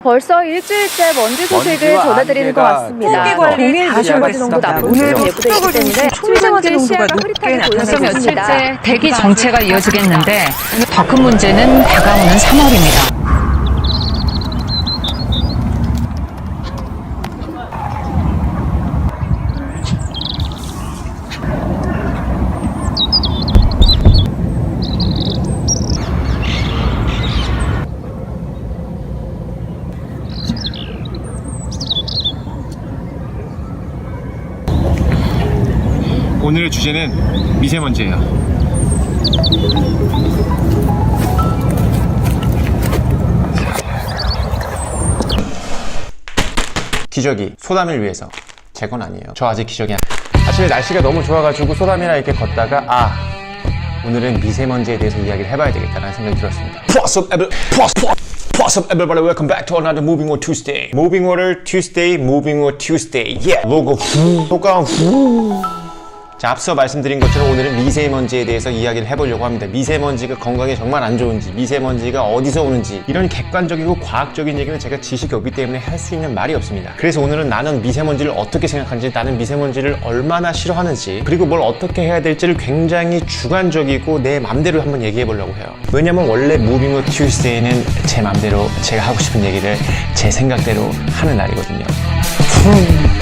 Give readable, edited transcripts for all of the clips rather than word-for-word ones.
벌써 일주일째 먼지 소식을 먼지와 전해드리는 것 안개가 같습니다. 공기 공일 40가지 정도 남은 예보되어 있기 때문에 출근길 시야가 흐릿하게 벌써 보여서 며칠째 대기 정체가 이어지겠는데 더 큰 문제는 다가오는 3월입니다. 오늘의 주제는 미세먼지예요. 기저귀 소담을 위해서 제 건 아니에요. 저 아직 기저귀 아침에 날씨가 너무 좋아가지고 소담이랑 이렇게 걷다가 오늘은 미세먼지에 대해서 이야기를 해봐야 되겠다는 생각이 들었습니다. What's up everybody, welcome back to another Moving Water Tuesday. Moving Water Tuesday, Moving Water Tuesday. Yeah. 로고 효과 자, 앞서 말씀드린 것처럼 오늘은 미세먼지에 대해서 이야기를 해보려고 합니다. 미세먼지가 건강에 정말 안 좋은지, 미세먼지가 어디서 오는지 이런 객관적이고 과학적인 얘기는 제가 지식이 없기 때문에 할 수 있는 말이 없습니다. 그래서 오늘은 나는 미세먼지를 어떻게 생각하는지, 나는 미세먼지를 얼마나 싫어하는지, 그리고 뭘 어떻게 해야 될지를 굉장히 주관적이고 내 맘대로 한번 얘기해 보려고 해요. 왜냐면 원래 무빙 오 튜스데이는 제 맘대로 제가 하고 싶은 얘기를 제 생각대로 하는 날이거든요.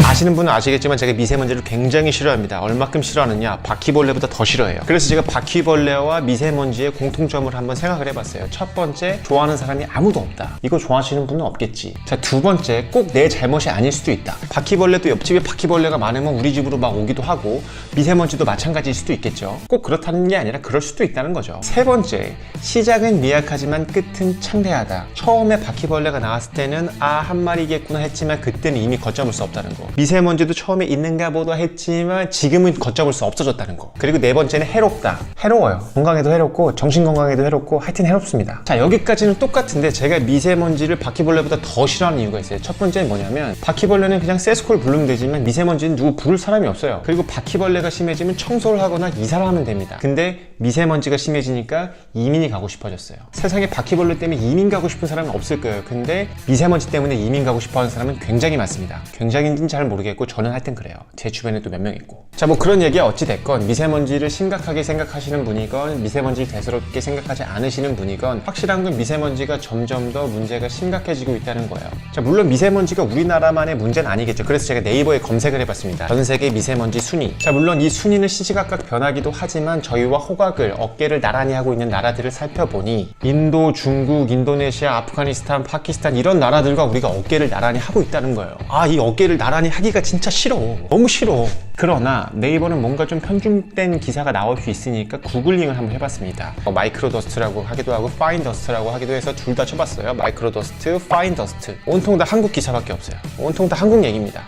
아시는 분은 아시겠지만 제가 미세먼지를 굉장히 싫어합니다. 얼마큼 싫어하느냐? 바퀴벌레보다 더 싫어해요. 그래서 제가 바퀴벌레와 미세먼지의 공통점을 한번 생각을 해봤어요. 첫 번째, 좋아하는 사람이 아무도 없다. 이거 좋아하시는 분은 없겠지. 자, 두 번째, 꼭 내 잘못이 아닐 수도 있다. 바퀴벌레도 옆집에 바퀴벌레가 많으면 우리 집으로 막 오기도 하고 미세먼지도 마찬가지일 수도 있겠죠. 꼭 그렇다는 게 아니라 그럴 수도 있다는 거죠. 세 번째, 시작은 미약하지만 끝은 창대하다. 처음에 바퀴벌레가 나왔을 때는 한 마리겠구나 했지만 그때는 이미 걷잡을 수 없다는 거. 미세먼지도 처음에 있는가 보다 했지만 지금은 걷잡을 수 없어졌다는 거. 그리고 네 번째는 해롭다. 해로워요. 건강에도 해롭고 정신 건강에도 해롭고 하여튼 해롭습니다. 자, 여기까지는 똑같은데 제가 미세먼지를 바퀴벌레보다 더 싫어하는 이유가 있어요. 첫 번째는 뭐냐면 바퀴벌레는 그냥 세스콜 부르면 되지만 미세먼지는 누구 부를 사람이 없어요. 그리고 바퀴벌레가 심해지면 청소를 하거나 이사를 하면 됩니다. 근데 미세먼지가 심해지니까 이민이 가고 싶어졌어요. 세상에 바퀴벌레 때문에 이민 가고 싶은 사람은 없을 거예요. 근데 미세먼지 때문에 이민 가고 싶어 하는 사람은 굉장히 많습니다. 굉장인지는 잘 모르겠고 저는 하여튼 그래요. 제 주변에 또 몇 명 있고. 자, 뭐 그런 얘기야 어찌됐건 미세먼지를 심각하게 생각하시는 분이건 미세먼지를 대수롭게 생각하지 않으시는 분이건 확실한 건 미세먼지가 점점 더 문제가 심각해지고 있다는 거예요. 자, 물론 미세먼지가 우리나라만의 문제는 아니겠죠. 그래서 제가 네이버에 검색을 해봤습니다. 전 세계 미세먼지 순위. 자, 물론 이 순위는 시시각각 변하기도 하지만 저희와 호각을 어깨를 나란히 하고 있는 나라들을 살펴보니 인도, 중국, 인도네시아, 아프가니스탄, 파키스탄 이런 나라들과 우리가 어깨를 나란히 하고 있다는 거예요. 이 어깨를 나란히 하기가 진짜 싫어. 너무 싫어. 그러나 네이버는 뭔가 좀 편중된 기사가 나올 수 있으니까 구글링을 한번 해봤습니다. 마이크로더스트라고 하기도 하고 파인더스트라고 하기도 해서 둘 다 쳐봤어요. 마이크로더스트, 파인더스트. 온통 다 한국 기사밖에 없어요. 온통 다 한국 얘기입니다.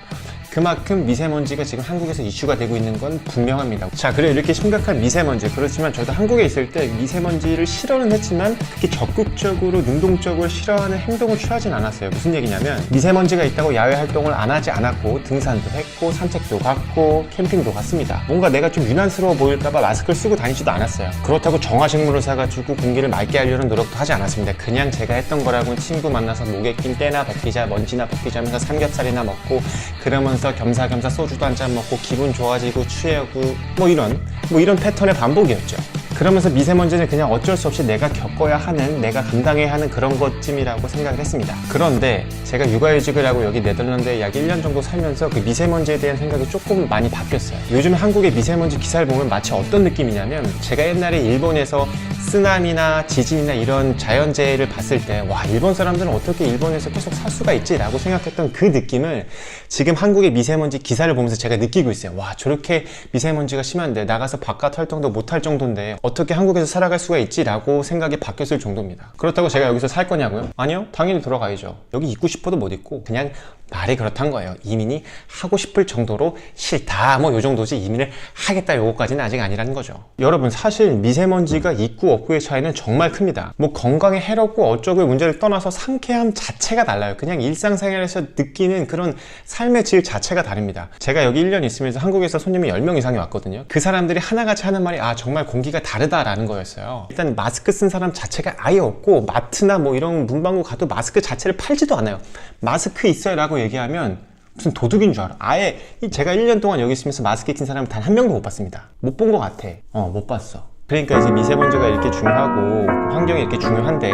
그만큼 미세먼지가 지금 한국에서 이슈가 되고 있는 건 분명합니다. 자, 그래 이렇게 심각한 미세먼지, 그렇지만 저도 한국에 있을 때 미세먼지를 싫어는 했지만 그렇게 적극적으로 능동적으로 싫어하는 행동을 취하진 않았어요. 무슨 얘기냐면 미세먼지가 있다고 야외 활동을 안 하지 않았고 등산도 했고 산책도 갔고 캠핑도 갔습니다. 뭔가 내가 좀 유난스러워 보일까봐 마스크를 쓰고 다니지도 않았어요. 그렇다고 정화식물을 사가지고 공기를 맑게 하려는 노력도 하지 않았습니다. 그냥 제가 했던 거라고는 친구 만나서 목에 낀 때나 벗기자, 먼지나 벗기자 하면서 삼겹살이나 먹고 그러면서 겸사겸사 소주도 한잔 먹고 기분 좋아지고 취하고 뭐 이런 패턴의 반복이었죠. 그러면서 미세먼지는 그냥 어쩔 수 없이 내가 겪어야 하는, 내가 감당해야 하는 그런 것쯤이라고 생각을 했습니다. 그런데 제가 육아휴직을 하고 여기 네덜란드에 약 1년 정도 살면서 그 미세먼지에 대한 생각이 조금 많이 바뀌었어요. 요즘 한국의 미세먼지 기사를 보면 마치 어떤 느낌이냐면 제가 옛날에 일본에서 쓰나미나 지진이나 이런 자연재해를 봤을 때 일본 사람들은 어떻게 일본에서 계속 살 수가 있지? 라고 생각했던 그 느낌을 지금 한국의 미세먼지 기사를 보면서 제가 느끼고 있어요. 저렇게 미세먼지가 심한데 나가서 바깥 활동도 못할 정도인데 어떻게 한국에서 살아갈 수가 있지? 라고 생각이 바뀌었을 정도입니다. 그렇다고 제가 여기서 살 거냐고요? 아니요, 당연히 돌아가야죠. 여기 있고 싶어도 못 있고 그냥 말이 그렇단 거예요. 이민이 하고 싶을 정도로 싫다 뭐 요 정도지 이민을 하겠다 요거까지는 아직 아니라는 거죠. 여러분 사실 미세먼지가 있고 없고의 차이는 정말 큽니다. 뭐 건강에 해롭고 어쩌고의 문제를 떠나서 상쾌함 자체가 달라요. 그냥 일상생활에서 느끼는 그런 삶의 질 자체가 다릅니다. 제가 여기 1년 있으면서 한국에서 손님이 10명 이상이 왔거든요. 그 사람들이 하나같이 하는 말이 정말 공기가 다르다라는 거였어요. 일단 마스크 쓴 사람 자체가 아예 없고 마트나 뭐 이런 문방구 가도 마스크 자체를 팔지도 않아요. 마스크 있어요 라고 얘기하면 무슨 도둑인 줄 알아. 아예 제가 1년 동안 여기 있으면서 마스크 낀 사람은 단 한 명도 못 봤습니다. 못 본 것 같아. 못 봤어. 그러니까 이제 미세먼지가 이렇게 중요하고 환경이 이렇게 중요한데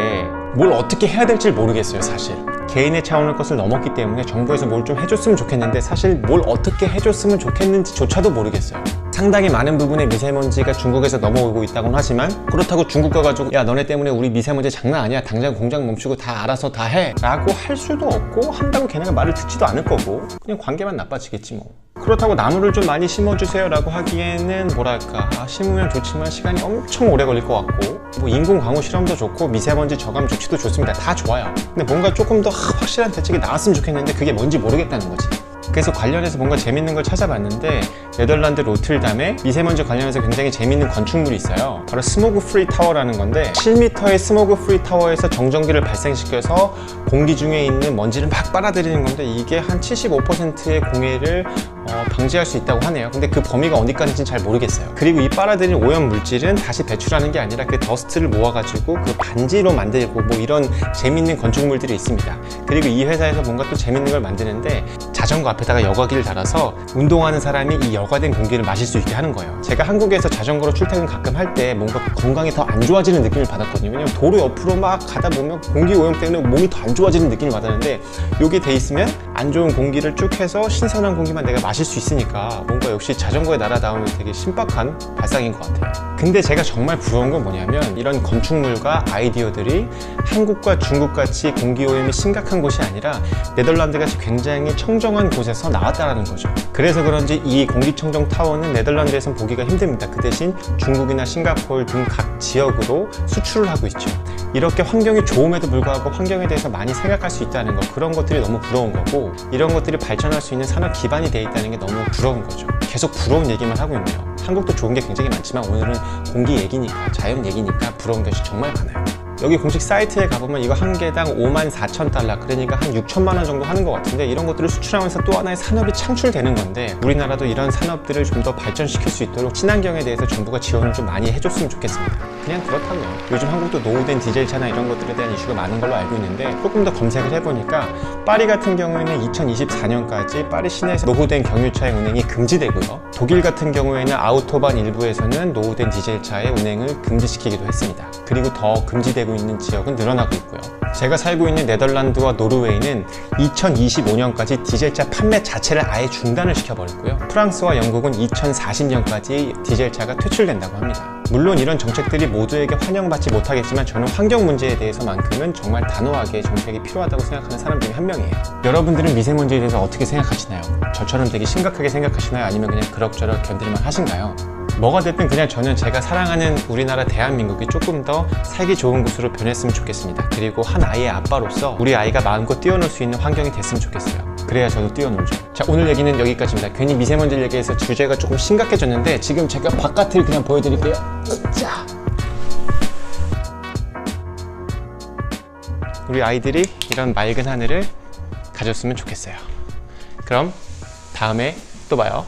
뭘 어떻게 해야 될지 모르겠어요. 사실 개인의 차원의 것을 넘었기 때문에 정부에서 뭘 좀 해줬으면 좋겠는데 사실 뭘 어떻게 해줬으면 좋겠는지 조차도 모르겠어요. 상당히 많은 부분의 미세먼지가 중국에서 넘어오고 있다고는 하지만 그렇다고 중국 가가지고 야 너네 때문에 우리 미세먼지 장난 아니야 당장 공장 멈추고 다 알아서 다 해 라고 할 수도 없고 한다고 걔네가 말을 듣지도 않을 거고 그냥 관계만 나빠지겠지 뭐. 그렇다고 나무를 좀 많이 심어주세요 라고 하기에는 뭐랄까 심으면 좋지만 시간이 엄청 오래 걸릴 것 같고 뭐 인공 강우 실험도 좋고 미세먼지 저감 조치도 좋습니다. 다 좋아요. 근데 뭔가 조금 더 확실한 대책이 나왔으면 좋겠는데 그게 뭔지 모르겠다는 거지. 그래서 관련해서 뭔가 재밌는 걸 찾아봤는데 네덜란드 로틀담에 미세먼지 관련해서 굉장히 재밌는 건축물이 있어요. 바로 스모그 프리 타워라는 건데 7m의 스모그 프리 타워에서 정전기를 발생시켜서 공기 중에 있는 먼지를 막 빨아들이는 건데 이게 한 75%의 공해를 방지할 수 있다고 하네요. 근데 그 범위가 어디까지인지 잘 모르겠어요. 그리고 이 빨아들인 오염 물질은 다시 배출하는 게 아니라 그 더스트를 모아가지고 그 반지로 만들고 뭐 이런 재밌는 건축물들이 있습니다. 그리고 이 회사에서 뭔가 또 재밌는 걸 만드는데 자전거 앞에다가 여과기를 달아서 운동하는 사람이 이 여과된 공기를 마실 수 있게 하는 거예요. 제가 한국에서 자전거로 출퇴근 가끔 할 때 뭔가 건강이 더 안 좋아지는 느낌을 받았거든요. 왜냐면 도로 옆으로 막 가다 보면 공기 오염 때문에 몸이 더 안 좋아지는 느낌을 받았는데 이게 돼 있으면 안 좋은 공기를 쭉 해서 신선한 공기만 내가 마실 수 있으니까 뭔가 역시 자전거의 나라다운 되게 신박한 발상인 것 같아요. 근데 제가 정말 부러운 건 뭐냐면 이런 건축물과 아이디어들이 한국과 중국같이 공기오염이 심각한 곳이 아니라 네덜란드같이 굉장히 청정한 곳에서 나왔다는 거죠. 그래서 그런지 이 공기청정 타워는 네덜란드에선 보기가 힘듭니다. 그 대신 중국이나 싱가포르 등 각 지역으로 수출을 하고 있죠. 이렇게 환경이 좋음에도 불구하고 환경에 대해서 많이 생각할 수 있다는 것, 그런 것들이 너무 부러운 거고 이런 것들이 발전할 수 있는 산업 기반이 돼 있다는 게 너무 부러운 거죠. 계속 부러운 얘기만 하고 있네요. 한국도 좋은 게 굉장히 많지만 오늘은 공기 얘기니까 자연 얘기니까 부러운 것이 정말 많아요. 여기 공식 사이트에 가보면 이거 한 개당 54,000달러 그러니까 한 6천만 원 정도 하는 것 같은데 이런 것들을 수출하면서 또 하나의 산업이 창출되는 건데 우리나라도 이런 산업들을 좀 더 발전시킬 수 있도록 친환경에 대해서 정부가 지원을 좀 많이 해줬으면 좋겠습니다. 그냥 그렇다고요. 요즘 한국도 노후된 디젤차나 이런 것들에 대한 이슈가 많은 걸로 알고 있는데 조금 더 검색을 해보니까 파리 같은 경우에는 2024년까지 파리 시내에서 노후된 경유차의 운행이 금지되고요. 독일 같은 경우에는 아우토반 일부에서는 노후된 디젤차의 운행을 금지시키기도 했습니다. 그리고 더 금지되고 있는 지역은 늘어나고 있고요. 제가 살고 있는 네덜란드와 노르웨이는 2025년까지 디젤차 판매 자체를 아예 중단을 시켜버렸고요. 프랑스와 영국은 2040년까지 디젤차가 퇴출된다고 합니다. 물론 이런 정책들이 모두에게 환영받지 못하겠지만 저는 환경 문제에 대해서만큼은 정말 단호하게 정책이 필요하다고 생각하는 사람 중에 한 명이에요. 여러분들은 미세먼지에 대해서 어떻게 생각하시나요? 저처럼 되게 심각하게 생각하시나요? 아니면 그냥 그럭저럭 견딜만 하신가요? 뭐가 됐든 그냥 저는 제가 사랑하는 우리나라 대한민국이 조금 더 살기 좋은 곳으로 변했으면 좋겠습니다. 그리고 한 아이의 아빠로서 우리 아이가 마음껏 뛰어놀 수 있는 환경이 됐으면 좋겠어요. 그래야 저도 뛰어놀죠. 자, 오늘 얘기는 여기까지입니다. 괜히 미세먼지를 얘기해서 주제가 조금 심각해졌는데 지금 제가 바깥을 그냥 보여드릴게요. 자, 우리 아이들이 이런 맑은 하늘을 가졌으면 좋겠어요. 그럼 다음에 또 봐요.